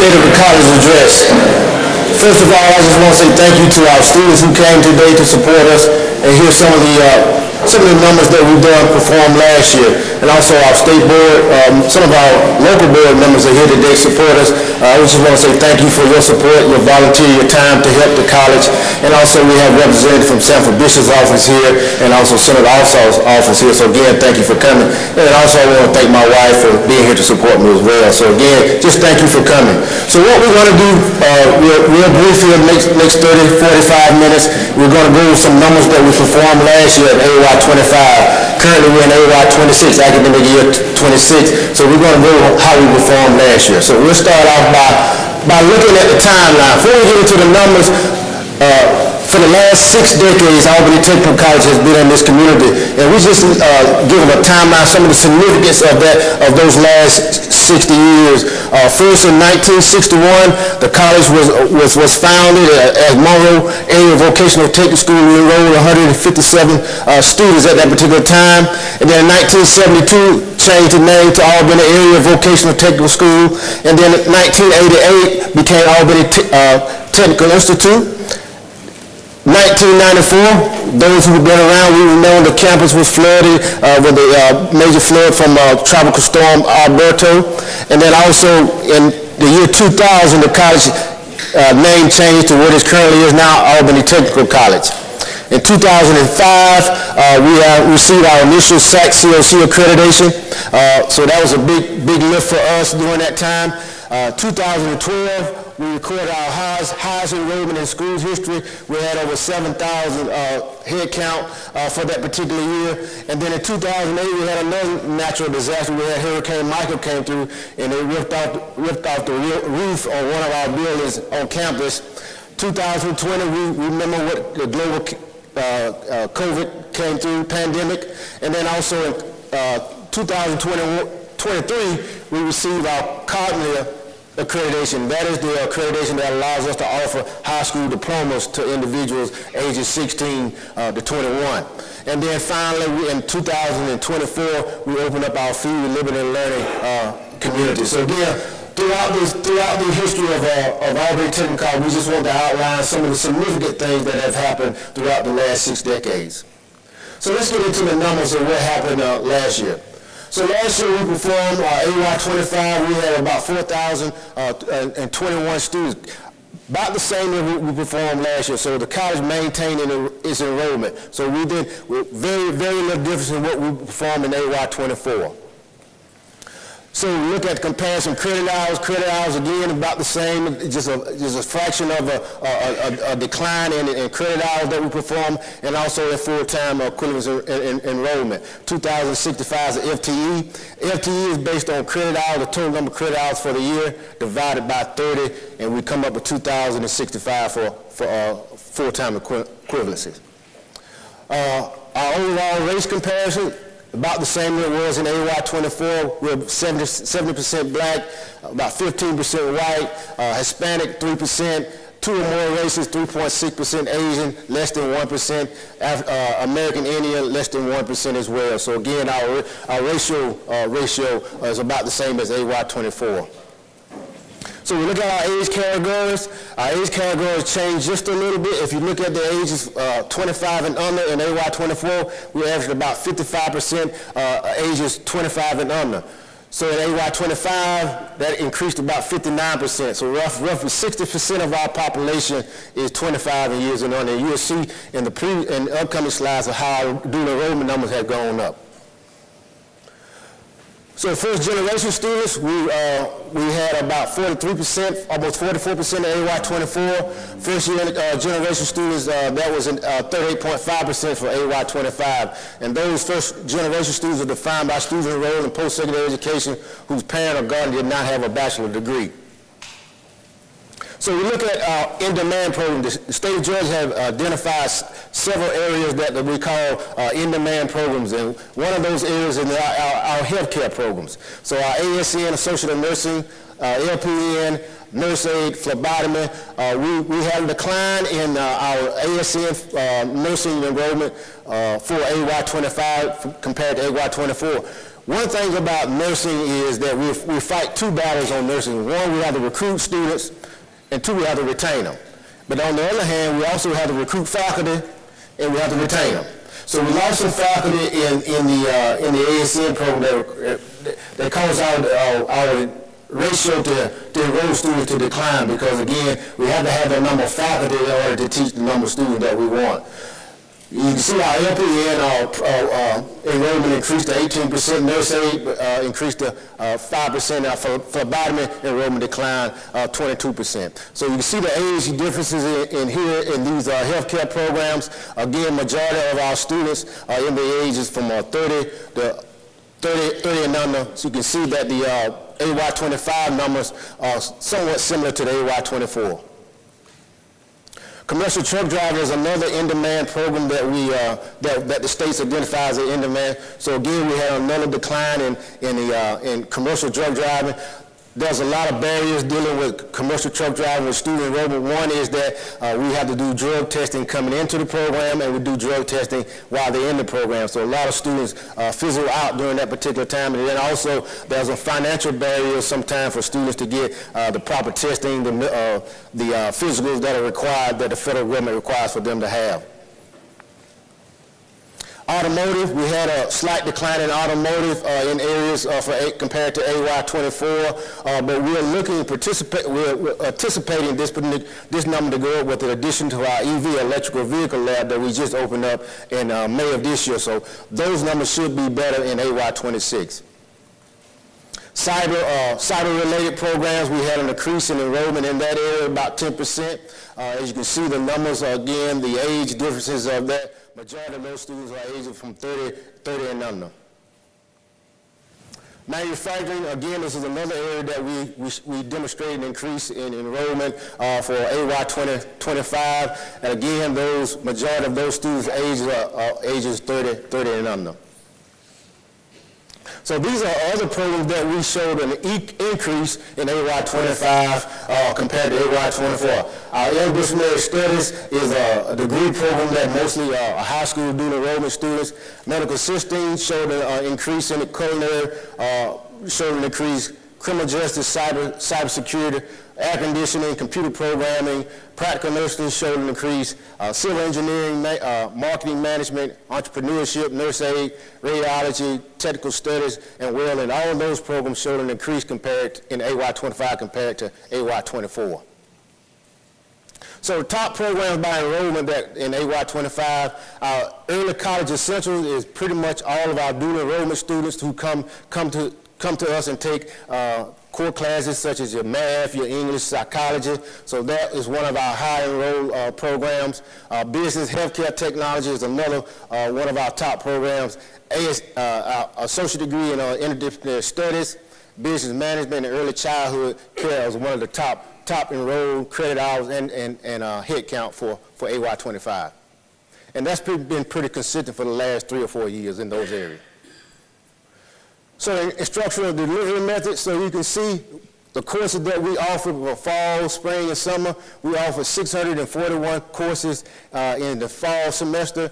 State of the College address. First of all, I just want to say thank you to our students who came today to support us, and here's some of the numbers that we've done performed last year. And also our state board, some of our local board members are here today to support us. I just want to say thank you for your support, your volunteer, your time to help the college. And also we have representatives from Sanford Bishop's office here and also Senator Alsop's office here. So again, thank you for coming. And also I want to thank my wife for being here to support me as well. So again, just thank you for coming. So what we're going to do real briefly in the next 30, 45 minutes, we're going to go over some numbers that we performed last year at AY 25. Currently we're in AY 26, academic year 26. So we're going to go over how we performed last year. So we'll start off by looking at the timeline. Before we get into the numbers, for the last 6 decades, Albany Technical College has been in this community, and we just give them a timeline, some of the significance of those last 60 years. First, in 1961, the college was founded as Monroe Area Vocational Technical School. We enrolled 157 students at that particular time, and then in 1972, changed the name to Albany Area Vocational Technical School, and then in 1988 became Albany Technical Institute. 1994, those who've been around, we know the campus was flooded with a major flood from Tropical Storm Alberto. And then also in the year 2000, the college name changed to what it currently is now, Albany Technical College. In 2005, we received our initial SAC COC accreditation. So that was a big lift for us during that time. 2012, we recorded our highest enrollment in school history. We had over 7,000 head count for that particular year. And then in 2008, we had another natural disaster. We had Hurricane Michael came through, and they ripped off the roof on one of our buildings on campus. 2020, we remember what the global COVID came through, pandemic. And then also in 2023, we received our Cardinal accreditation. That is the accreditation that allows us to offer high school diplomas to individuals ages 16 to 21. And then finally, in 2024, we opened up our Food, Liberty, and Learning community. So again, throughout the history of Albany Technical College, we just want to outline some of the significant things that have happened throughout the last 6 decades. So let's get into the numbers of what happened last year. So last year we performed AY 25. We had about 4,021 students, about the same that we performed last year. So the college maintained its enrollment. So we did very, very little difference in what we performed in AY 24. So we look at the comparison credit hours. Credit hours again about the same, just a fraction of a decline in credit hours that we perform, and also in full-time equivalence enrollment. 2,065 is the FTE. FTE is based on credit hours, the total number of credit hours for the year divided by 30, and we come up with 2,065 for full-time equivalencies. Our overall race comparison, about the same as it was in AY 24. We're 70% black, about 15% white, Hispanic 3%, 2 or more races, 3.6% Asian, less than 1%, American Indian, less than 1% as well. So again, our ratio is about the same as AY 24. So we look at our age categories. Our age categories change just a little bit. If you look at the ages 25 and under in AY 24, we averaged about 55% ages 25 and under. So in AY 25, that increased about 59%. So roughly 60% of our population is 25 years and under. And you'll see in the upcoming slides of how dual enrollment numbers have gone up. So first generation students, we had about 43%, almost 44% of AY 24. First generation students, that was 38.5% for AY 25. And those first generation students are defined by students enrolled in post-secondary education whose parent or guardian did not have a bachelor's degree. So we look at our in-demand programs. The state of Georgia have identified several areas that we call in-demand programs, and one of those areas is our healthcare programs. So our ASN, Associate of Nursing, LPN, nurse aid, phlebotomy. We had a decline in our ASN nursing enrollment for AY 25 compared to AY 24. one thing about nursing is that we fight two battles on nursing. One, we have to recruit students, and two, we have to retain them. But on the other hand, we also have to recruit faculty, and we have to retain them. So we lost some faculty in the ASN program that caused our ratio to enroll students to decline, because again, we have to have the number of faculty in order to teach the number of students that we want. You can see our LPN enrollment increased to 18%, nurse aid increased to 5%, phlebotomy enrollment declined 22%. So you can see the age differences in here in these healthcare programs. Again, majority of our students are in the ages from 30 and under. So you can see that the AY25 numbers are somewhat similar to the AY24. Commercial truck driver is another in-demand program that that the states identify as an in-demand. So again, we had another decline in commercial truck driving. There's a lot of barriers dealing with commercial truck driving with student enrollment. One is that we have to do drug testing coming into the program, and we do drug testing while they're in the program. So a lot of students fizzle out during that particular time. And then also there's a financial barrier sometimes for students to get the proper testing, the physicals that are required, that the federal government requires for them to have. Automotive, we had a slight decline in automotive in areas compared to AY24, but we're anticipating this number to go up with the addition to our EV, electrical vehicle lab, that we just opened up in May of this year. So those numbers should be better in AY26. Cyber-related programs, we had an increase in enrollment in that area, about 10%. As you can see, the numbers are, again, the age differences of that. Majority of those students are ages from 30 and under. Manufacturing, again, this is another area that we demonstrated an increase in enrollment for AY25. And again, majority of those students' ages are ages 30 and under. So these are other programs that we showed an increase in AY25 compared to AY24. Our interdisciplinary studies is a degree program that mostly high school dual enrollment students. Medical assisting showed an increase in it. Culinary showed an increase. Criminal justice, cybersecurity, air conditioning, computer programming, practical nursing showed an increase. Civil engineering, marketing management, entrepreneurship, nurse aid, radiology, technical studies, and welding. All of those programs showed an increase compared in AY25 compared to AY24. So the top programs by enrollment that in AY25, our early college essentials is pretty much all of our dual enrollment students who come to us and take core classes such as your math, your English, psychology. So that is one of our high enrolled programs. Business healthcare technology is another one of our top programs. Our associate degree in interdisciplinary studies, business management, and early childhood care is one of the top enrolled credit hours and head count for AY25. And that's been pretty consistent for the last 3 or 4 years in those areas. So instructional delivery methods, so you can see the courses that we offer for fall, spring, and summer. We offer 641 courses in the fall semester.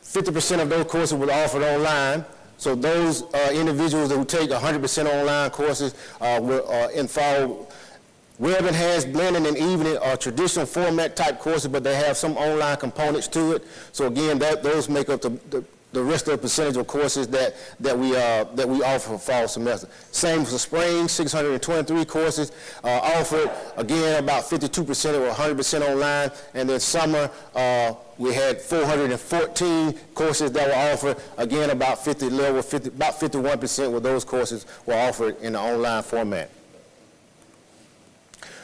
50% of those courses were offered online. So those individuals who take 100% online courses will in fall. Web enhanced, blending, and evening are traditional format type courses, but they have some online components to it. So again, those make up the rest of the percentage of courses that we offer for fall semester. Same for spring, 623 courses offered. Again, about 52% were 100% online. And then summer, we had 414 courses that were offered. Again, about 51% of those courses were offered in the online format.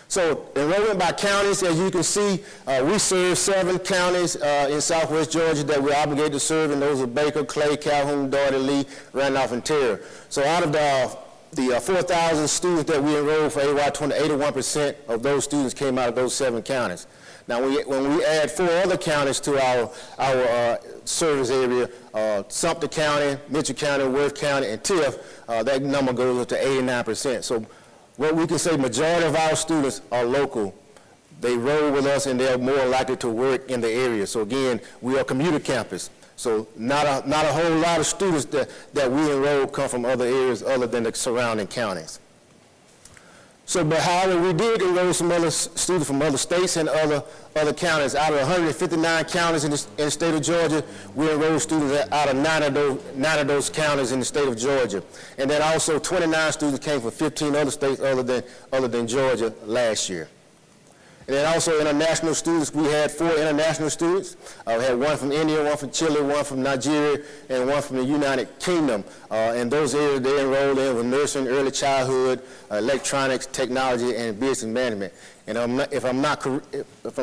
So enrollment by counties, as you can see, we serve 7 counties in southwest Georgia that we're obligated to serve, and those are Baker, Clay, Calhoun, Dougherty, Lee, Randolph, and Terre. So out of the 4,000 students that we enrolled for AY20, 81% of those students came out of those 7 counties. Now, when we add 4 other counties to our service area, Sumter County, Mitchell County, Worth County, and Tiff, that number goes up to 89%. So what we can say, majority of our students are local. They roll with us, and they're more likely to work in the area. So again, we are a commuter campus. So not a whole lot of students that we enroll come from other areas other than the surrounding counties. So, but however, we did enroll some other students from other states and other counties. Out of 159 counties in the state of Georgia, we enrolled students out of nine of those counties in the state of Georgia. And then also 29 students came from 15 other states other than Georgia last year. And then also international students, we had 4 international students. We had one from India, one from Chile, one from Nigeria, and one from the United Kingdom. And those areas they enrolled in were nursing, early childhood, electronics, technology, and business management. And if I'm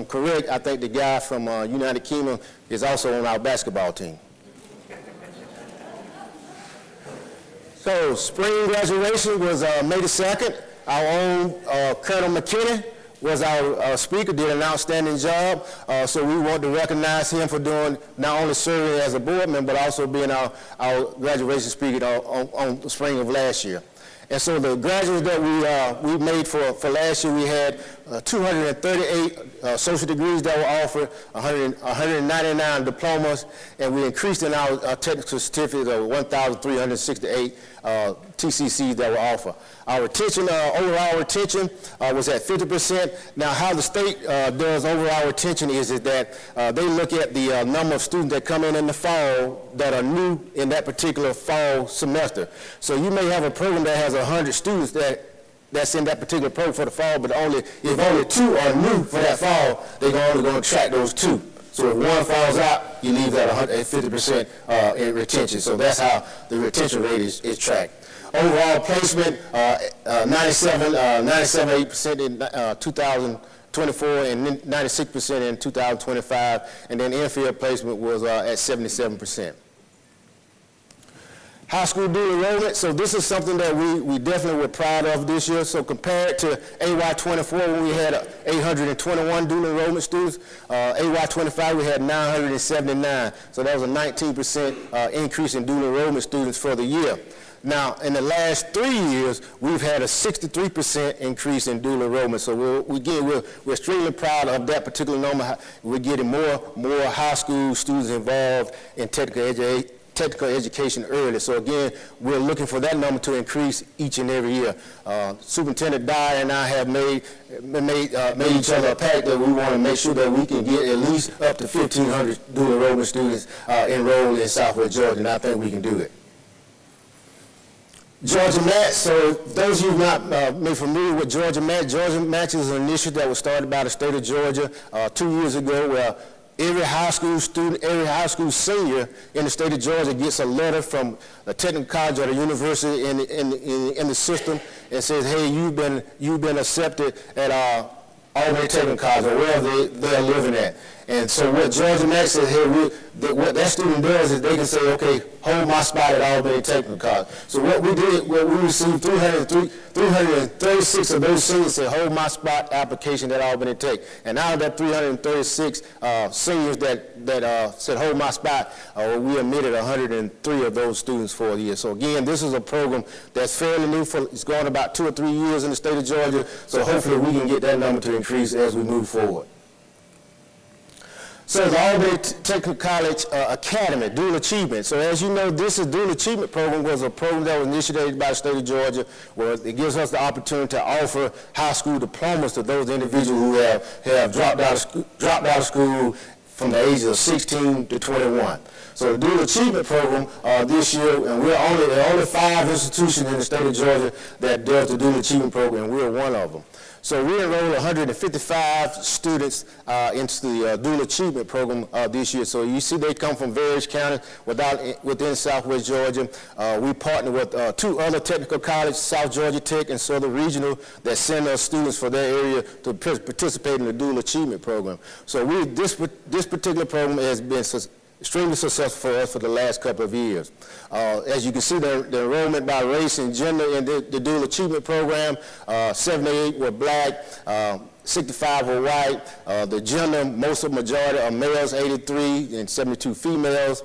correct, I think the guy from United Kingdom is also on our basketball team. So spring graduation was May the 2nd. Our own Colonel McKinney was our speaker, did an outstanding job. So we want to recognize him for doing, not only serving as a board member, but also being our graduation speaker on the spring of last year. And so the graduates that we made for last year, we had 238 associate degrees that were offered, 199 diplomas, and we increased in our technical certificates of 1,368 TCCs that were offered. Our retention, overall retention was at 50%. Now, how the state does overall retention is that they look at the number of students that come in the fall that are new in that particular fall semester. So you may have a program that has 100 students that's in that particular program for the fall, but if only 2 are new for that fall, they're only going to track those 2. So if one falls out, you leave that at 50% in retention. So that's how the retention rate is tracked. Overall placement, 97.8% in 2024 and 96% in 2025, and then in-field placement was at 77%. High school dual enrollment, so this is something that we definitely were proud of this year. So compared to AY24, when we had 821 dual enrollment students, AY25 we had 979. So that was a 19% increase in dual enrollment students for the year. Now, in the last 3 years, we've had a 63% increase in dual enrollment. So we're extremely proud of that particular number. We're getting more high school students involved in technical education early. So again, we're looking for that number to increase each and every year. Superintendent Dyer and I have made each other a pact that we want to make sure that we can get at least up to 1,500 dual enrollment students enrolled in Southwest Georgia, and I think we can do it. Georgia Match, so those of you not familiar with Georgia Match is an initiative that was started by the state of Georgia 2 years ago, where every high school student, every high school senior in the state of Georgia gets a letter from the technical college or the university in the system and says, hey, you've been accepted at Albany Technical College or wherever they're living at. And so what Georgia Match says here, what that student does is they can say, okay, hold my spot at Albany Technical College. So what we did, we received 336 of those seniors said, hold my spot application at Albany Tech. And out of that 336 seniors that said, hold my spot, we admitted 103 of those students for a year. So again, this is a program that's fairly new. It's going about 2 or 3 years in the state of Georgia. So hopefully we can get that number to increase as we move forward. So the Albany Technical College Academy, Dual Achievement. So as you know, this Dual Achievement Program was a program that was initiated by the state of Georgia, where it gives us the opportunity to offer high school diplomas to those individuals who have dropped out of school from the ages of 16 to 21. So the Dual Achievement Program this year, and there are only 5 institutions in the state of Georgia that does the Dual Achievement Program, and we're one of them. So we enrolled 155 students into the Dual Achievement Program this year. So you see they come from various counties within Southwest Georgia. We partner with 2 other technical colleges, South Georgia Tech and Southern Regional, that send us students for their area to participate in the Dual Achievement Program. So this particular program has been extremely successful for us for the last couple of years. As you can see, the enrollment by race and gender in the Dual Achievement Program, 78 were black, 65 were white. The gender, majority are males, 83, and 72 females.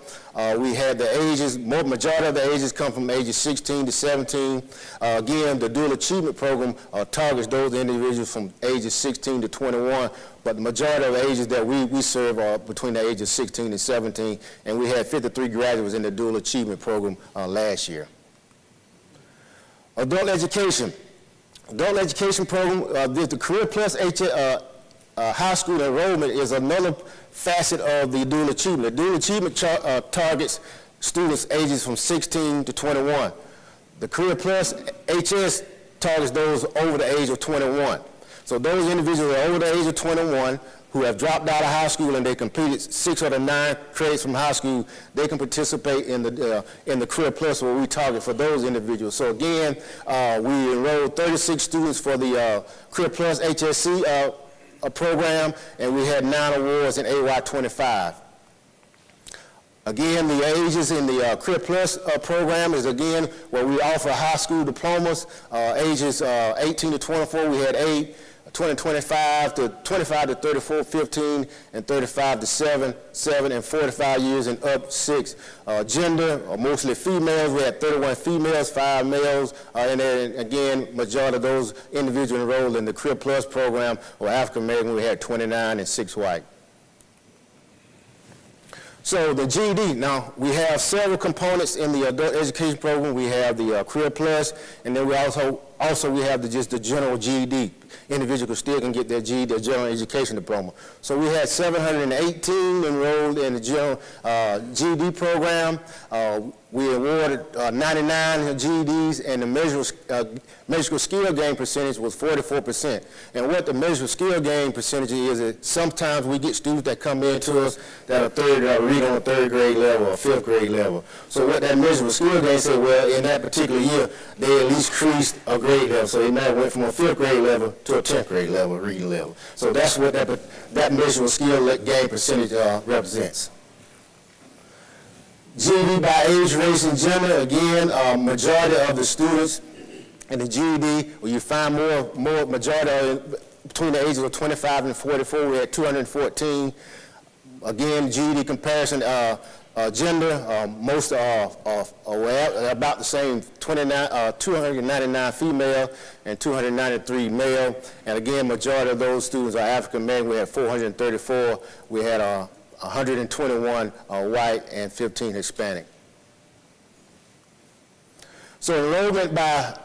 We had the ages, majority of the ages come from ages 16 to 17. Again, the dual achievement program targets those individuals from ages 16 to 21, but the majority of the ages that we serve are between the ages 16 and 17, and we had 53 graduates in the dual achievement program last year. Adult education. Adult education program, the Career Plus high school enrollment is another facet of the dual achievement. The dual achievement targets students ages from 16 to 21. The Career Plus HS targets those over the age of 21. So those individuals are over the age of 21 who have dropped out of high school and they completed 6 of the 9 credits from high school, they can participate in the Career Plus where we target for those individuals. So again, we enrolled 36 students for the Career Plus HSC program, and we had 9 awards in AY25. Again, the ages in the Career Plus program is again where we offer high school diplomas. Ages 18 to 24, we had 8. 25 to 34, 15, and 35 to 7, and 45 years and up 6. Gender, mostly females. We had 31 females, 5 males, and then again, majority of those individuals enrolled in the Career Plus program were African American. We had 29 and 6 white. So the GED, now we have several components in the adult education program. We have the Career Plus, and then we also we have just the general GED. Individuals still can get their GED, their general education diploma. So we had 718 enrolled in the general GED program. We awarded 99 GEDs, and the measurable skill gain percentage was 44%. And what the measurable skill gain percentage is that sometimes we get students that come into us that are read on a 3rd grade level or 5th grade level. So what that measurable skill gain said, well, in that particular year, they at least increased a grade level. So they now went from a 5th grade level to a 10th grade level, reading level. So that's what that measurable skill gain percentage represents. GED by age, race, and gender. Again, majority of the students in the GED, where you find more majority between the ages of 25 and 44, we had 214. Again, GED comparison, gender, most are about the same, 299 female and 293 male. And again, majority of those students are African American. We had 434. We had 121 white and 15 Hispanic. So enrollment by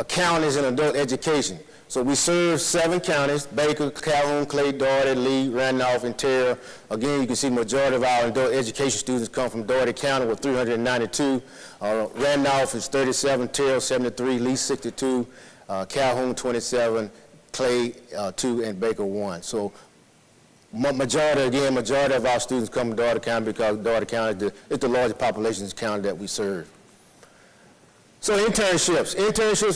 counties in adult education. So we serve 7 counties: Baker, Calhoun, Clay, Dougherty, Lee, Randolph, and Terra. Again, you can see majority of our adult education students come from Dougherty County with 392. Randolph is 37, Terra 73, Lee 62, Calhoun 27, Clay 2, and Baker 1. So majority of our students come from Dougherty County because Dougherty County is the largest population county that we serve. So internships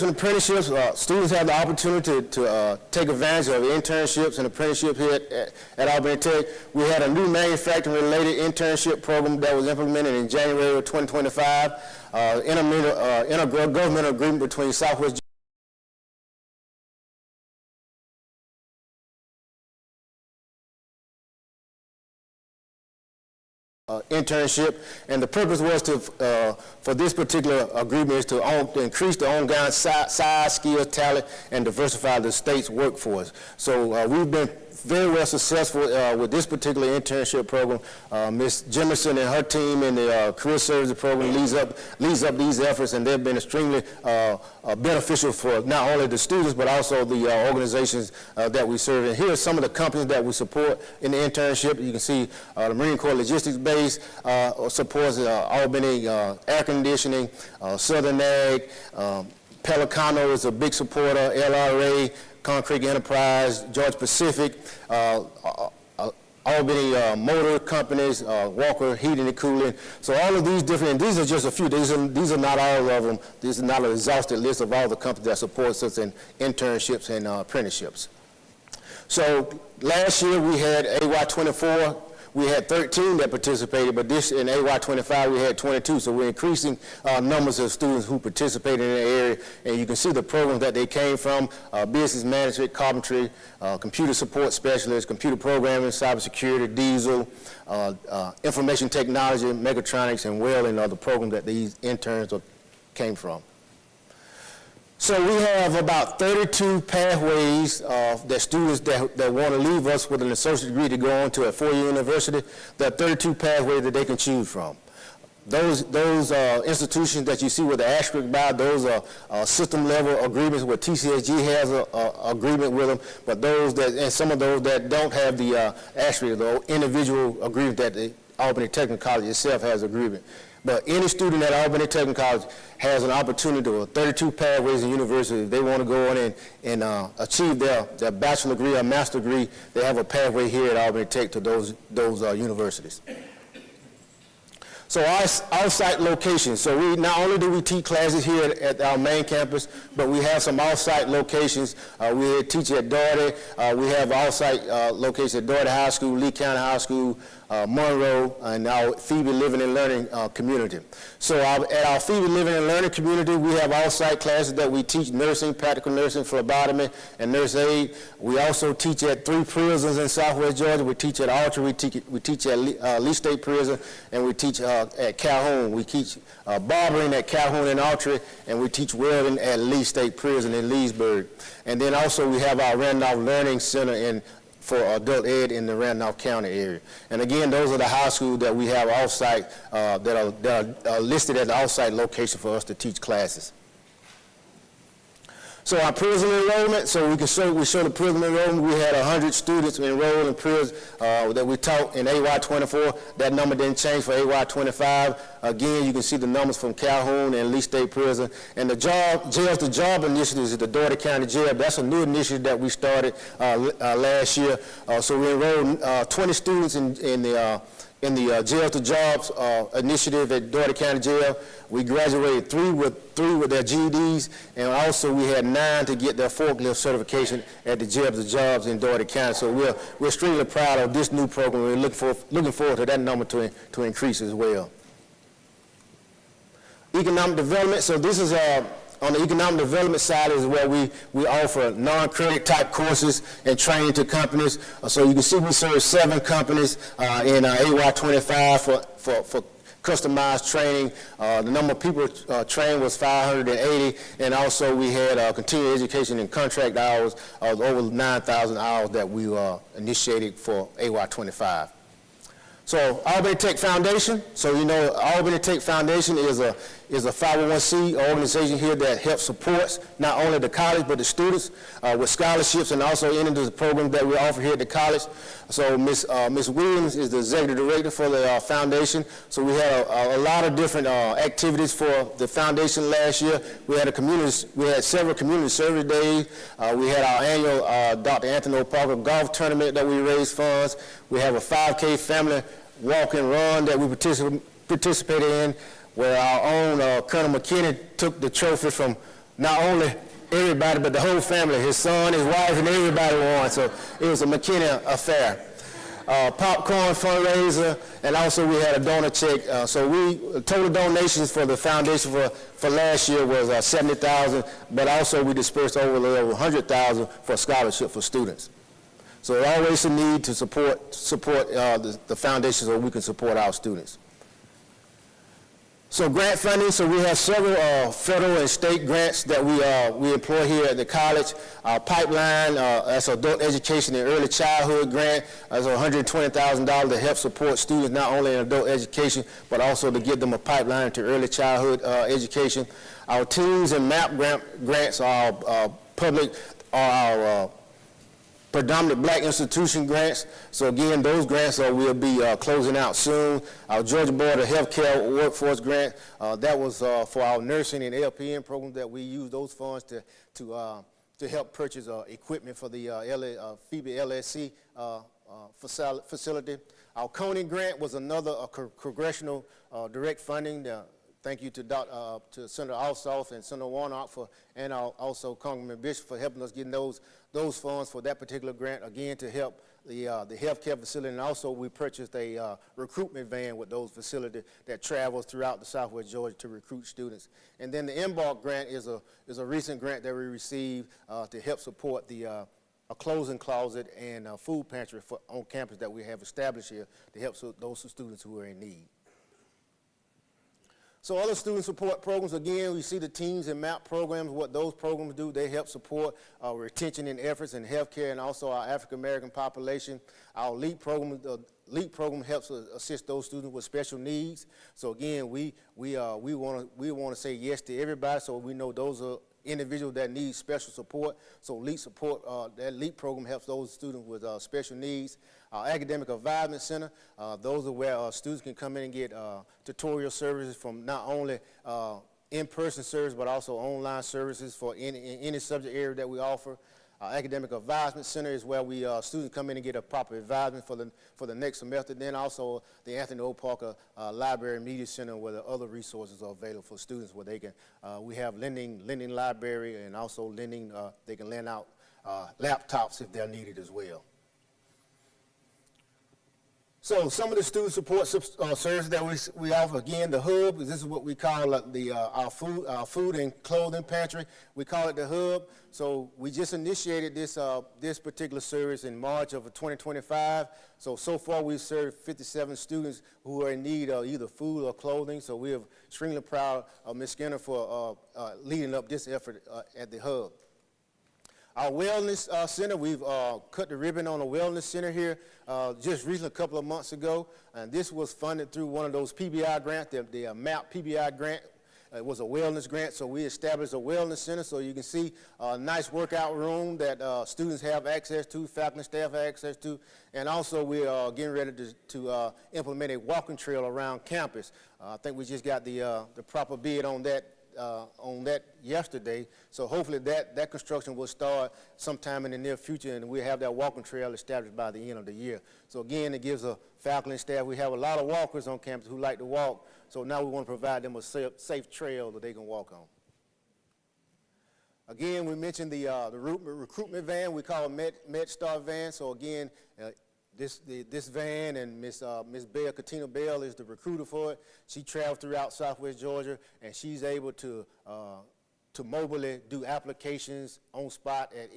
and apprenticeships, students have the opportunity to take advantage of internships and apprenticeships here at Albany Tech. We had a new manufacturing-related internship program that was implemented in January of 2025, intergovernmental agreement between Southwest internship, and the purpose was to, for this particular agreement, is to increase the on-ground size, skill, talent, and diversify the state's workforce. So we've been very well successful with this particular internship program. Ms. Jimerson and her team in the Career Services program leads up these efforts, and they've been extremely beneficial for not only the students but also the organizations that we serve. And here are some of the companies that we support in the internship. You can see the Marine Corps Logistics Base supports Albany Air Conditioning, Southern Ag, Pelicano is a big supporter, LRA, Concrete Enterprise, Georgia Pacific, Albany Motor Companies, Walker Heating and Cooling. So all of these different, and these are just a few, these are not all of them. This is not an exhaustive list of all the companies that support us in internships and apprenticeships. So last year we had AY24. we had 13 that participated, but this in AY25 we had 22, so we're increasing numbers of students who participated in the area, and you can see the programs that they came from: business management, carpentry, computer support specialists, computer programming, cybersecurity, diesel, information technology, mechatronics, and welding are the programs that these interns came from. So we have about 32 pathways that students that want to leave us with an associate degree to go on to a four-year university. There are 32 pathways that they can choose from. Those institutions that you see with the asterisk by, those are system-level agreements where TCSG has an agreement with them, but those that, and some of those that don't have the asterisk, the individual agreement that the Albany Technical College itself has agreement. But any student at Albany Technical College has an opportunity to 32 pathways in university. If they want to go in and achieve their bachelor degree or master degree, they have a pathway here at Albany Tech to those universities. So our site locations. So we not only do we teach classes here at our main campus, but we have some off-site locations. We teach at Doherty. We have off-site locations at Doherty High School, Lee County High School, Monroe, and our Phoebe Living and Learning community. So at our Phoebe Living and Learning community, we have off-site classes that we teach: nursing, practical nursing, phlebotomy, and nurse aid. We also teach at 3 prisons in Southwest Georgia. We teach at Archer, we teach at Lee State Prison, and we teach at Calhoun. We teach barbering at Calhoun and Archery, and we teach welding at Lee State Prison in Leesburg. And then also we have our Randolph Learning Center for adult ed in the Randolph County area. And again, those are the high schools that we have off-site that are listed as the off-site location for us to teach classes. So our prison enrollment, so we show the prison enrollment. We had 100 students enrolled in prison that we taught in AY24. That number didn't change for AY25. Again, you can see the numbers from Calhoun and Lee State Prison. And the Jails to Job initiative is the Doherty County Jail. That's a new initiative that we started last year. So we enrolled 20 students in the Jail to Jobs initiative at Doherty County Jail. We graduated three with their GEDs, and also we had 9 to get their forklift certification at the Jail to Jobs in Doherty County. So we're extremely proud of this new program. We're looking forward to that number to increase as well. Economic development. So this is on the economic development side is where we offer non-credit type courses and training to companies. So you can see we serve 7 companies in AY25 for customized training. The number of people trained was 580, and also we had continuing education and contract hours of over 9,000 hours that we initiated for AY25. So Albany Tech Foundation. So you know, Albany Tech Foundation is a 501c organization here that helps supports not only the college but the students with scholarships and also into the program that we offer here at the college. So Ms. Williams is the executive director for the foundation. So we had a lot of different activities for the foundation last year. We had several community service days. We had our annual Dr. Anthony Parker golf tournament that we raised funds. We have a 5K family walk and run that we participated in, where our own Colonel McKinney took the trophy from not only everybody, but the whole family. His son, his wife, and everybody won. So it was a McKinney affair. Popcorn fundraiser, and also we had a donor check. So total donations for the foundation for last year was $70,000, but also we dispersed over $100,000 for scholarship for students. So there's always a need to support the foundation so we can support our students. So grant funding, so we have several federal and state grants that we employ here at the college. Our pipeline, that's adult education and early childhood grant, that's $120,000 to help support students not only in adult education, but also to give them a pipeline to early childhood education. Our teens and MAP grants are our predominant black institution grants. So again, those grants will be closing out soon. Our Georgia Board of Healthcare Workforce Grant, that was for our nursing and LPN program that we use those funds to help purchase equipment for the Phoebe LSC facility. Our Coney grant was another congressional direct funding Thank you to Senator Ossoff and Senator Warnock and also Congressman Bishop for helping us get those funds for that particular grant, again, to help the healthcare facility. And also we purchased a recruitment van with those facilities that travels throughout the Southwest Georgia to recruit students. And then the Embark grant is a recent grant that we received to help support a clothing closet and a food pantry on campus that we have established here to help those students who are in need. So other student support programs, again, we see the Teams and MAP programs. What those programs do, they help support retention and efforts in healthcare and also our African American population. Our LEAP program helps assist those students with special needs. So again, we want to say yes to everybody, so we know those are individuals that need special support. So that LEAP program helps those students with special needs. Our Academic Advisement Center, those are where students can come in and get tutorial services from not only in-person service, but also online services for any subject area that we offer. Our Academic Advisement Center is where students come in and get a proper advisement for the next semester. Then also the Anthony O. Parker Library and Media Center, where the other resources are available for students, where they can. We have lending library, and also lending. They can lend out laptops if they're needed as well. So some of the student support services that we offer, again, the hub, this is what we call our food and clothing pantry. We call it the hub. So we just initiated this particular service in March of 2025. So far we've served 57 students who are in need of either food or clothing. So we are extremely proud of Ms. Skinner for leading up this effort at the hub. Our wellness center, we've cut the ribbon on a wellness center here just recently, a couple of months ago, and this was funded through one of those PBI grants, the MAP PBI grant. It was a wellness grant, so we established a wellness center, so you can see a nice workout room that students have access to, faculty staff have access to, and also we are getting ready to implement a walking trail around campus. I think we just got the proper bid on that yesterday, so hopefully that construction will start sometime in the near future, and we'll have that walking trail established by the end of the year. So again, it gives faculty and staff, we have a lot of walkers on campus who like to walk, so now we want to provide them a safe trail that they can walk on. Again, we mentioned the recruitment van, we call it MedStar van. So again, this van, and Miss Bell, Katina Bell, is the recruiter for it. She travels throughout Southwest Georgia, and she's able to mobily do applications on spot at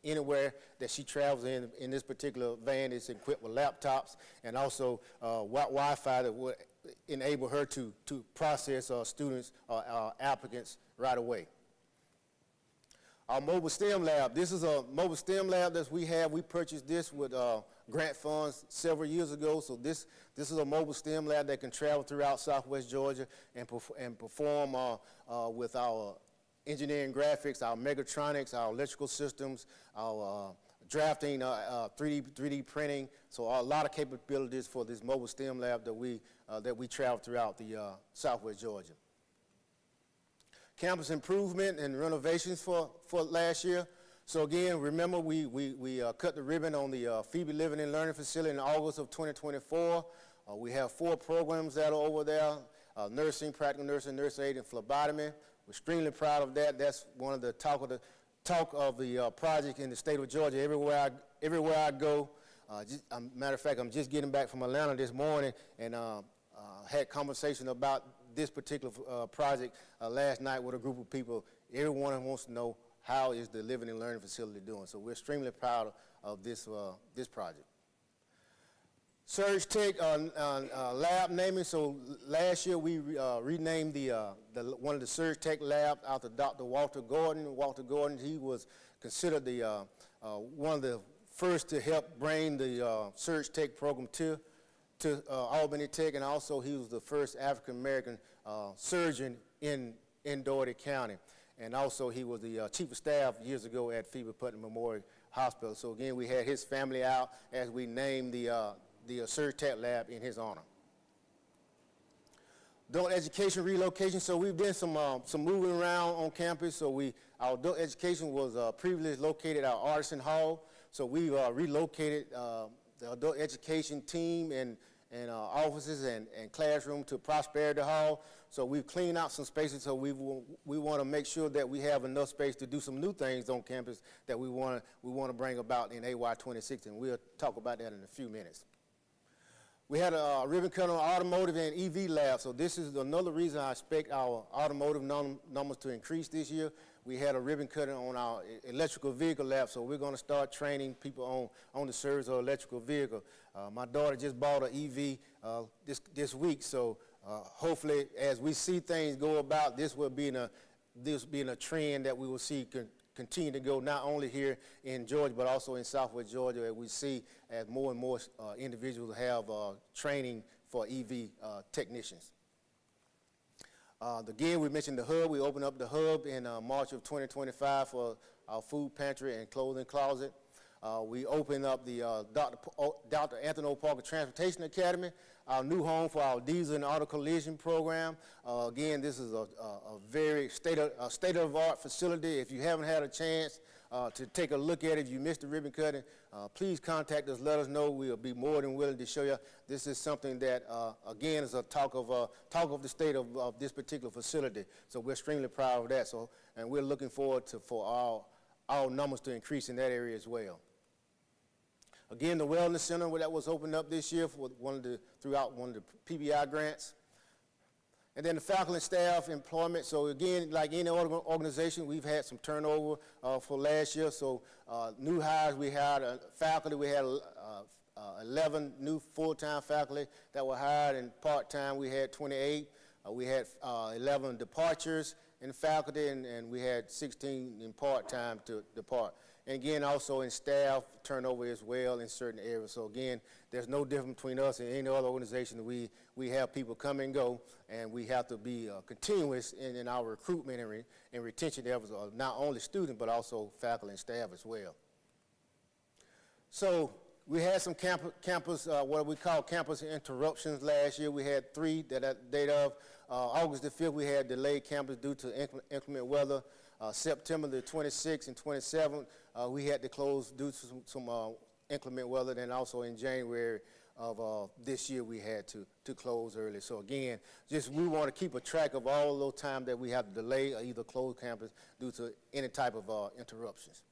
anywhere that she travels in. In this particular van, it's equipped with laptops and also Wi-Fi that would enable her to process students or applicants right away. Our mobile STEM lab, this is a mobile STEM lab that we have. We purchased this with grant funds several years ago. So this is a mobile STEM lab that can travel throughout Southwest Georgia and perform with our engineering graphics, our mechatronics, our electrical systems, our drafting, 3D printing. So a lot of capabilities for this mobile STEM lab that we travel throughout the Southwest Georgia. Campus improvement and renovations for last year. So again, remember we cut the ribbon on the Phoebe Living and Learning Facility in August of 2024. We have 4 programs that are over there: nursing, practical nursing, nurse aid, and phlebotomy. We're extremely proud of that. That's one of the talk of the project in the state of Georgia. Everywhere I go, matter of fact, I'm just getting back from Atlanta this morning, and had conversation about this particular project last night with a group of people. Everyone wants to know, how is the Living and Learning Facility doing? So we're extremely proud of this project. Surge Tech lab naming. So last year we renamed one of the Surge Tech labs after Dr. Walter Gordon. Walter Gordon, he was considered one of the first to help bring the Surge Tech program to Albany Tech, and also he was the first African-American surgeon in Dougherty County. And also he was the chief of staff years ago at Phoebe Putnam Memorial Hospital. So again, we had his family out as we named the Surge Tech lab in his honor. Adult education relocation. So we've done some moving around on campus. So our adult education was previously located at Artisan Hall. So we relocated the adult education team and offices and classroom to Prosperity Hall. So we've cleaned out some spaces, so we want to make sure that we have enough space to do some new things on campus that we want to bring about in AY 26, and we'll talk about that in a few minutes. We had a ribbon cut on automotive and EV lab, so this is another reason I expect our automotive numbers to increase this year. We had a ribbon cutting on our electrical vehicle lab, so we're going to start training people on the service of electrical vehicle. My daughter just bought an EV this week, so hopefully as we see things go about, this being a trend that we will see continue to go not only here in Georgia but also in Southwest Georgia, as we see as more and more individuals have training for EV technicians. Again, we mentioned the hub. We opened up the hub in March of 2025 for our food pantry and clothing closet. We opened up the Dr. Anthony O. Parker Transportation Academy, our new home for our diesel and auto collision program. Again, this is a very state-of-the-art facility. If you haven't had a chance to take a look at it, if you missed the ribbon cutting, please contact us, let us know. We'll be more than willing to show you. This is something that, again, is a talk of the state of this particular facility. So we're extremely proud of that. So, and we're looking forward to for our numbers to increase in that area as well. Again, the Wellness Center that was opened up this year throughout one of the PBI grants. And then the faculty and staff employment. So again, like any organization, we've had some turnover for last year. So new hires, we had faculty, we had 11 new full-time faculty that were hired, and part-time we had 28. We had 11 departures in faculty, and we had 16 in part-time to depart. And again, also in staff turnover as well in certain areas. So again, there's no difference between us and any other organization. We have people come and go, and we have to be continuous in our recruitment and retention efforts of not only students, but also faculty and staff as well. So we had some campus, what we call campus interruptions last year. We had 3 that date of. August the 5th, we had delayed campus due to inclement weather. September the 26th and 27th, we had to close due to some inclement weather. Then also in January of this year, we had to close early. So again, we want to keep a track of all those times that we have to delay or either close campus due to any type of interruptions.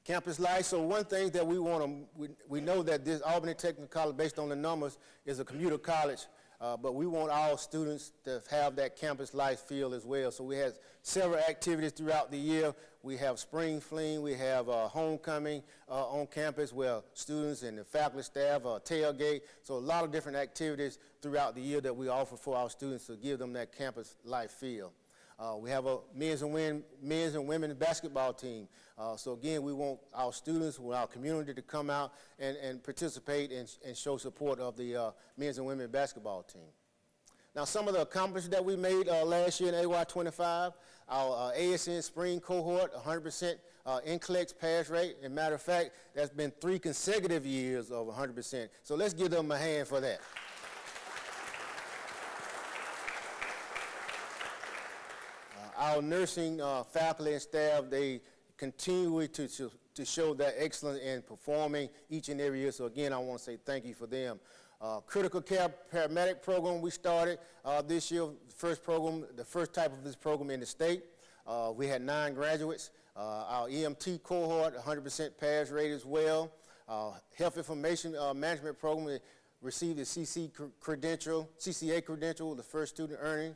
Campus life. So one thing that we know that this Albany Technical College, based on the numbers, is a commuter college, but we want all students to have that campus life feel as well. So we had several activities throughout the year. We have spring fling, we have homecoming on campus where students and the faculty staff tailgate. So a lot of different activities throughout the year that we offer for our students to give them that campus life feel. We have a men's and women's basketball team. So again, we want our students, our community to come out and participate and show support of the men's and women's basketball team. Now, some of the accomplishments that we made last year in AY 25, our ASN spring cohort, 100% NCLEX pass rate. As a matter of fact, that's been 3 consecutive years of 100%. So let's give them a hand for that. Our nursing faculty and staff, they continue to show that excellence in performing each and every year. So again, I want to say thank you for them. Critical care paramedic program we started this year, the first type of this program in the state. We had 9 graduates. Our EMT cohort, 100% pass rate as well. Health information management program received the CCA credential, the first student earning.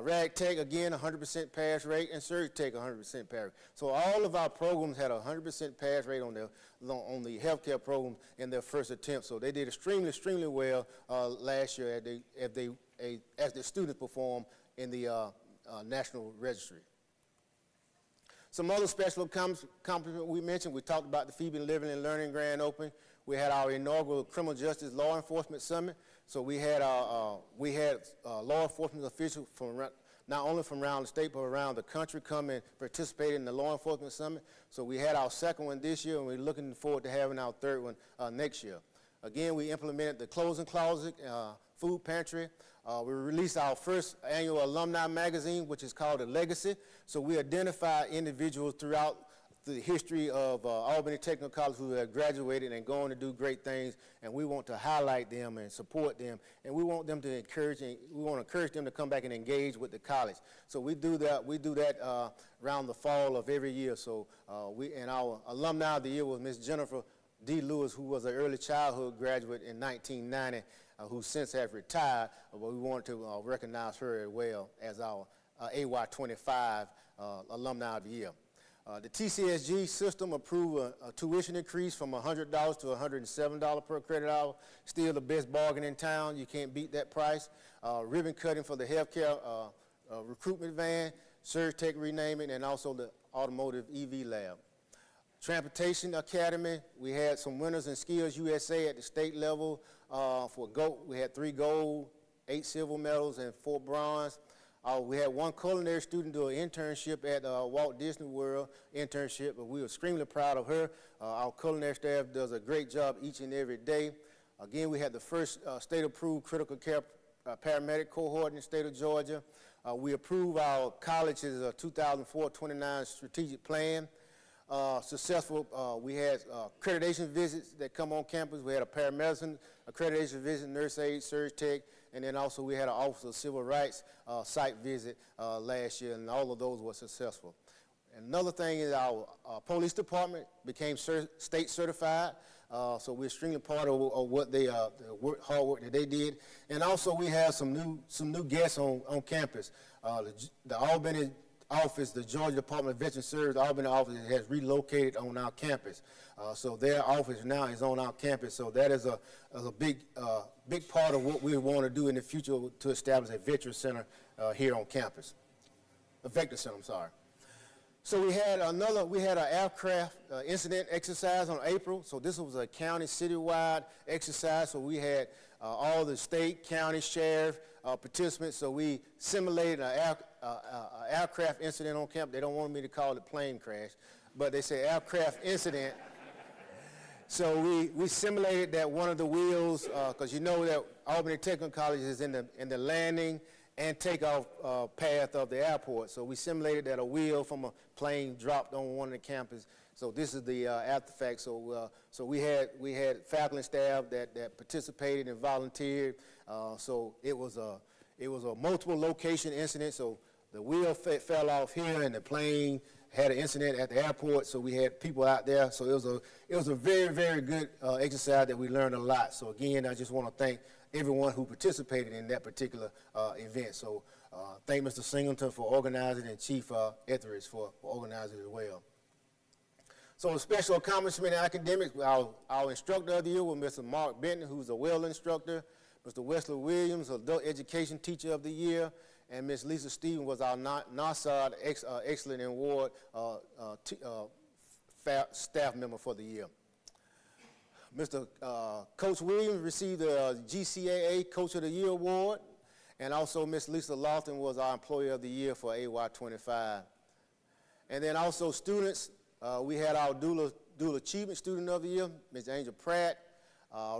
Rag Tech, again, 100% pass rate, and Surg Tech, 100% pass rate. So all of our programs had a 100% pass rate on the healthcare program in their first attempt. So they did extremely well last year as the students performed in the national registry. Some other special accomplishments we mentioned, we talked about the Phoebe Living and Learning Grand Opening. We had our inaugural Criminal Justice Law Enforcement Summit. So we had law enforcement officials from not only from around the state but around the country come and participate in the Law Enforcement Summit. So we had our second one this year, and we're looking forward to having our third one next year. Again, we implemented the clothing closet, food pantry. We released our first annual alumni magazine, which is called The Legacy. So we identify individuals throughout through the history of Albany Technical College who have graduated and going to do great things, and we want to highlight them and support them, and we want them to encourage them to come back and engage with the college. So we do that around the fall of every year. So and our alumni of the year was Miss Jennifer D. Lewis, who was an early childhood graduate in 1990, who since has retired, but we wanted to recognize her as well as our AY25 alumni of the year. The TCSG system approved a tuition increase from $100 to $107 per credit hour. Still the best bargain in town. You can't beat that price. Ribbon cutting for the healthcare recruitment van, Surge Tech renaming, and also the automotive EV lab. Transportation Academy, we had some winners in Skills USA at the state level for gold. We had 3 gold, 8 silver medals, and 4 bronze. We had 1 culinary student do an internship at Walt Disney World internship, but we were extremely proud of her. Our culinary staff does a great job each and every day. Again, we had the first state-approved critical care paramedic cohort in the state of Georgia. We approved our college's 2004-29 strategic plan. Successful, we had accreditation visits that come on campus. We had a paramedicine accreditation visit, nurse aid, surge tech, and then also we had an Office of Civil Rights site visit last year, and all of those were successful. Another thing is our police department became state certified, so we're extremely proud of what they, the hard work that they did. And also we have some new guests on campus. The Albany office, the Georgia Department of Veteran Services, the Albany office has relocated on our campus. So their office now is on our campus. So that is a big part of what we want to do in the future to establish a veteran center here on campus. A vector center, I'm sorry. So we had an aircraft incident exercise on April. So this was a county citywide exercise. So we had all the state, county, sheriff participants. So we simulated an aircraft incident on campus. They don't want me to call it plane crash, but they say aircraft incident. So we simulated that one of the wheels, because you know that Albany Technical College is in the landing and takeoff path of the airport. So we simulated that a wheel from a plane dropped on one of the campus. So this is the after fact. So we had faculty staff that participated and volunteered. So it was a multiple location incident. So the wheel fell off here, and the plane had an incident at the airport. So we had people out there. So it was a very, very good exercise that we learned a lot. So again, I just want to thank everyone who participated in that particular event. So thank Mr. Singleton for organizing, and Chief Etheridge for organizing as well. So a special accomplishment in academics, our instructor of the year was Mr. Mark Benton, who's a well instructor, Mr. Wesley Williams, adult education teacher of the year, and Ms. Lisa Stevens was our NASAD Excellent Award staff member for the year. Mr. Coach Williams received the GCAA Coach of the Year Award, and also Ms. Lisa Lofton was our Employee of the Year for AY25. And then also students, we had our Dual Achievement Student of the Year, Ms. Angel Pratt.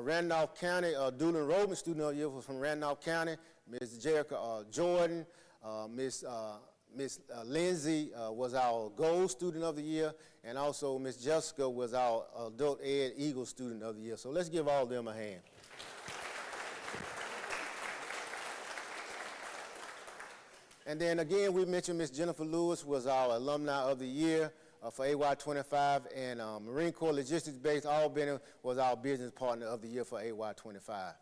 Randolph County Dual Enrollment Student of the Year was from Randolph County, Ms. Jerica Jordan, Ms. Lindsay was our Gold Student of the Year, and also Ms. Jessica was our Adult Ed Eagle Student of the Year. So let's give all of them a hand. And then again, we mentioned Ms. Jennifer Lewis was our Alumni of the Year for AY25, and Marine Corps Logistics Base Albany was our Business Partner of the Year for AY25.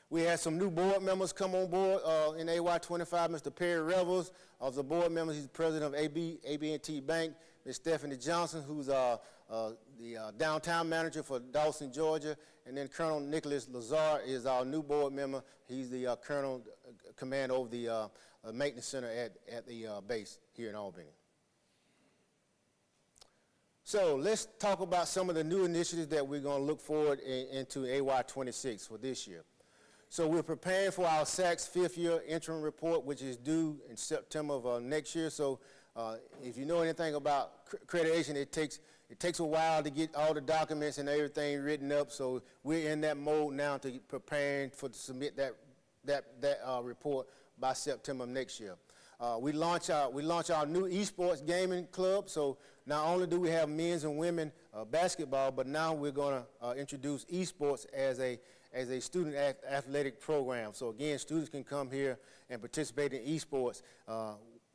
We had some new board members come on board in AY25. Mr. Perry Revels of the board members, he's the president of AB&T Bank. Ms. Stephanie Johnson, who's the downtown manager for Dawson, Georgia. And then Colonel Nicholas Lazar is our new board member. He's the colonel command over the maintenance center at the base here in Albany. So let's talk about some of the new initiatives that we're going to look forward into AY26 for this year. So we're preparing for our SAC's 5th year interim report, which is due in September of next year. So if you know anything about accreditation, it takes a while to get all the documents and everything written up. So we're in that mode now to preparing to submit that report by September of next year. We launch our new esports gaming club. So not only do we have men's and women basketball, but now we're going to introduce esports as a student athletic program. So again, students can come here and participate in esports.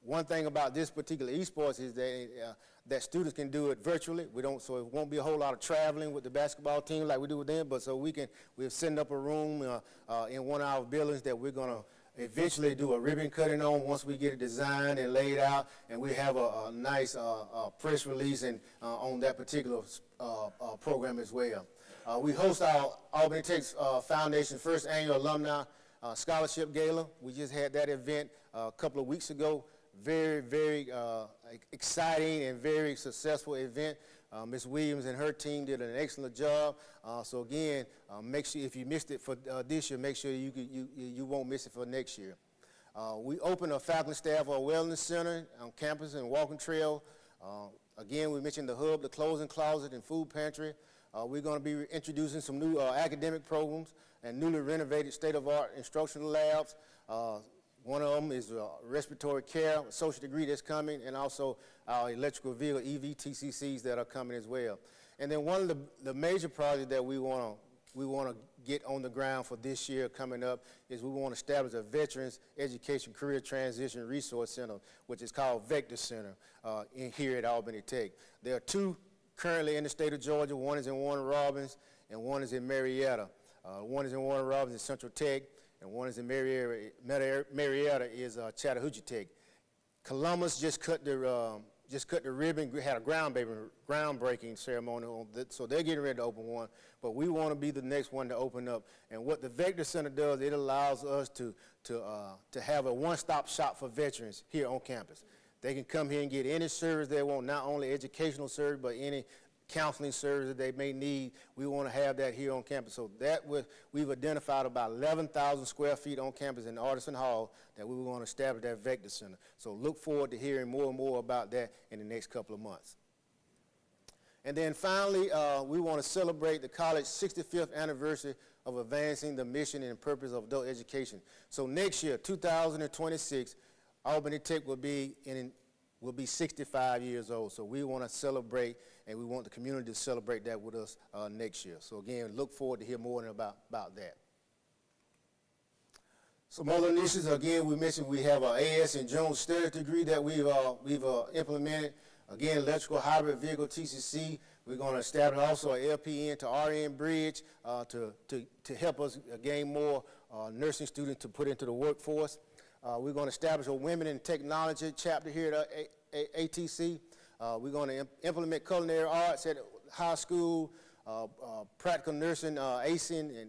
One thing about this particular esports is that students can do it virtually. So it won't be a whole lot of traveling with the basketball team like we do with them. But so we're setting up a room in one of our buildings that we're going to eventually do a ribbon cutting on once we get it designed and laid out, and we have a nice press release on that particular program as well. We host our Albany Tech Foundation's first annual alumni scholarship gala. We just had that event a couple of weeks ago. Very, very exciting and very successful event. Ms. Williams and her team did an excellent job. So again, make sure if you missed it for this year, make sure you won't miss it for next year. We opened a faculty staff or wellness center on campus and walking trail. Again, we mentioned the hub, the clothing closet, and food pantry. We're going to be introducing some new academic programs and newly renovated state-of-the-art instructional labs. One of them is respiratory care, associate degree that's coming, and also our electrical vehicle EVTCCs that are coming as well. And then one of the major projects that we want to get on the ground for this year coming up is we want to establish a Veterans Education Career Transition Resource Center, which is called Vector Center here at Albany Tech. There are two currently in the state of Georgia. One is in Warner Robins and one is in Marietta. One is in Warner Robins in Central Tech, and one is in Marietta is Chattahoochee Tech. Columbus just cut the ribbon, had a groundbreaking ceremony on that, so they're getting ready to open one, but we want to be the next one to open up. And what the Vector Center does, it allows us to have a one-stop shop for veterans here on campus. They can come here and get any service they want, not only educational service, but any counseling service that they may need. We want to have that here on campus. So we've identified about 11,000 square feet on campus in Artisan Hall that we want to establish that Vector Center. So look forward to hearing more and more about that in the next couple of months. And then finally, we want to celebrate the college's 65th anniversary of advancing the mission and purpose of adult education. So next year, 2026, Albany Tech will be 65 years old. So we want to celebrate, and we want the community to celebrate that with us next year. So again, look forward to hear more about that. Some other initiatives, again, we mentioned we have an AS in General Studies degree that we've implemented. Again, electrical hybrid vehicle TCC. We're going to establish also an LPN to RN bridge to help us gain more nursing students to put into the workforce. We're going to establish a Women in Technology chapter here at ATC. We're going to implement culinary arts at high school, practical nursing, ACEN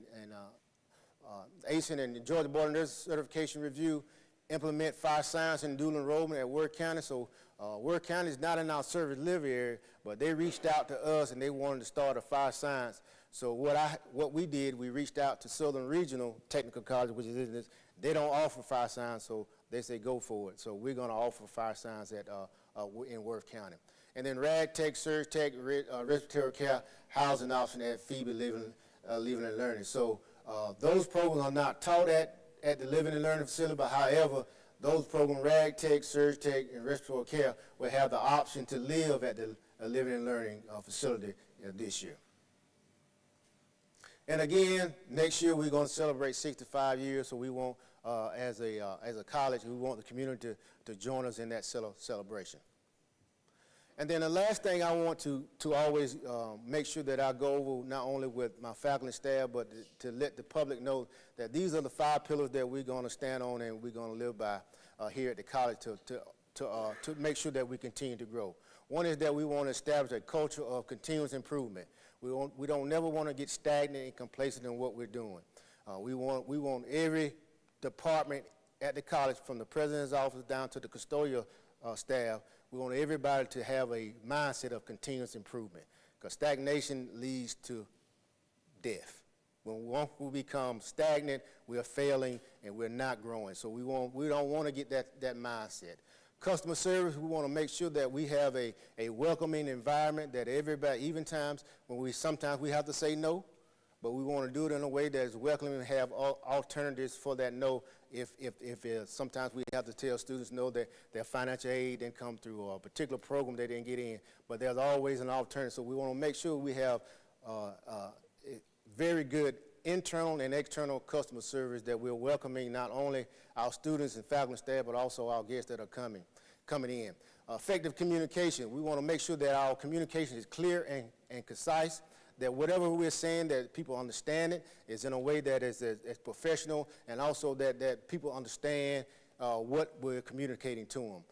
and Georgia Board of Nurses Certification Review, implement fire science and dual enrollment at Worth County. So Worth County is not in our service delivery area, but they reached out to us and they wanted to start a fire science. So what we did, we reached out to Southern Regional Technical College, which is in this. They don't offer fire science, so they say go for it. So we're going to offer fire science in Worth County. And then Rad Tech, Surge Tech, respiratory care, housing option at Phoebe Living and Learning. So those programs are not taught at the Living and Learning facility, but however, those programs, Rad Tech, Surge Tech, and respiratory care, will have the option to live at the Living and Learning facility this year. And again, next year we're going to celebrate 65 years, so we want, as a college, we want the community to join us in that celebration. And then the last thing I want to always make sure that I go over, not only with my faculty and staff, but to let the public know that these are the 5 pillars that we're going to stand on and we're going to live by here at the college to make sure that we continue to grow. One is that we want to establish a culture of continuous improvement. We don't never want to get stagnant and complacent in what we're doing. We want every department at the college, from the president's office down to the custodial staff, we want everybody to have a mindset of continuous improvement, because stagnation leads to death. When we become stagnant, we're failing and we're not growing. So we don't want to get that mindset. Customer service, we want to make sure that we have a welcoming environment, that everybody, even times when sometimes we have to say no, but we want to do it in a way that is welcoming and have alternatives for that no. If sometimes we have to tell students no that their financial aid didn't come through or a particular program they didn't get in, but there's always an alternative. So we want to make sure we have very good internal and external customer service, that we're welcoming not only our students and faculty and staff, but also our guests that are coming in. Effective communication. We want to make sure that our communication is clear and concise, that whatever we're saying, that people understand it, is in a way that is professional, and also that people understand what we're communicating to them.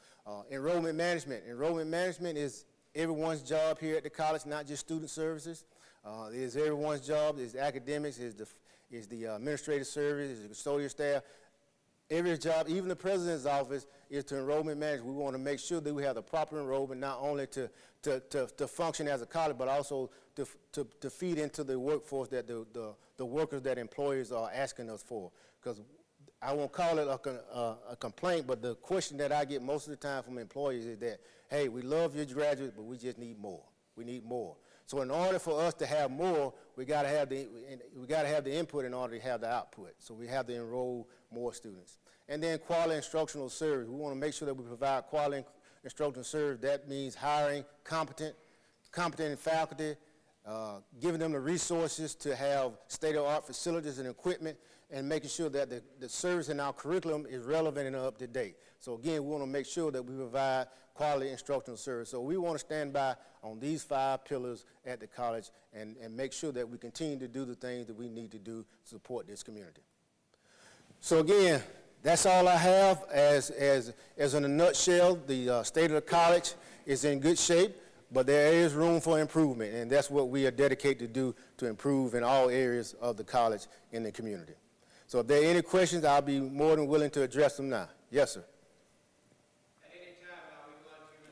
Enrollment management. Enrollment management is everyone's job here at the college, not just student services. It is everyone's job. It's academics, is the administrative service, is the custodial staff. Every job, even the president's office, is to enrollment management. We want to make sure that we have the proper enrollment, not only to function as a college, but also to feed into the workforce that the workers that employers are asking us for. Because I won't call it a complaint, but the question that I get most of the time from employers is that, hey, we love your graduates, but we just need more. We need more. So in order for us to have more, we got to have the input in order to have the output. So we have to enroll more students. And then quality instructional service. We want to make sure that we provide quality instructional service. That means hiring competent faculty, giving them the resources to have state-of-the-art facilities and equipment, and making sure that the service in our curriculum is relevant and up to date. So again, we want to make sure that we provide quality instructional service. So we want to stand by on these 5 pillars at the college and make sure that we continue to do the things that we need to do to support this community. So again, that's all I have. As in a nutshell, the state of the college is in good shape, but there is room for improvement, and that's what we are dedicated to do, to improve in all areas of the college in the community. So if there are any questions, I'll be more than willing to address them now. Yes, sir. At any time now, we want to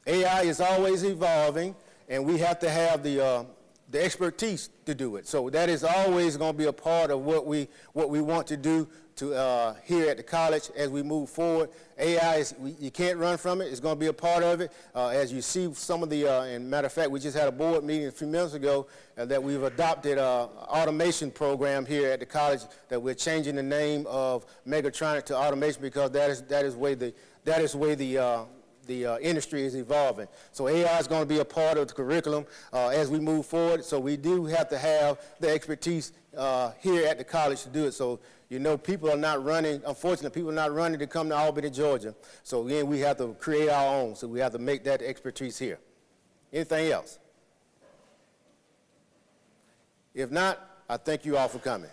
integrate AI. AI is always evolving, and we have to have the expertise to do it. So that is always going to be a part of what we want to do to here at the college as we move forward. AI you can't run from it. It's going to be a part of it. As you see, some of the and matter of fact, we just had a board meeting a few minutes ago that we've adopted automation program here at the college, that we're changing the name of Megatronic to automation, because that is where the industry is evolving. So AI is going to be a part of the curriculum as we move forward. So we do have to have the expertise here at the college to do it. So, you know, people are not running, unfortunately, people are not running to come to Albany, Georgia. So again, we have to create our own. So we have to make that expertise here. Anything else? If not, I thank you all for coming.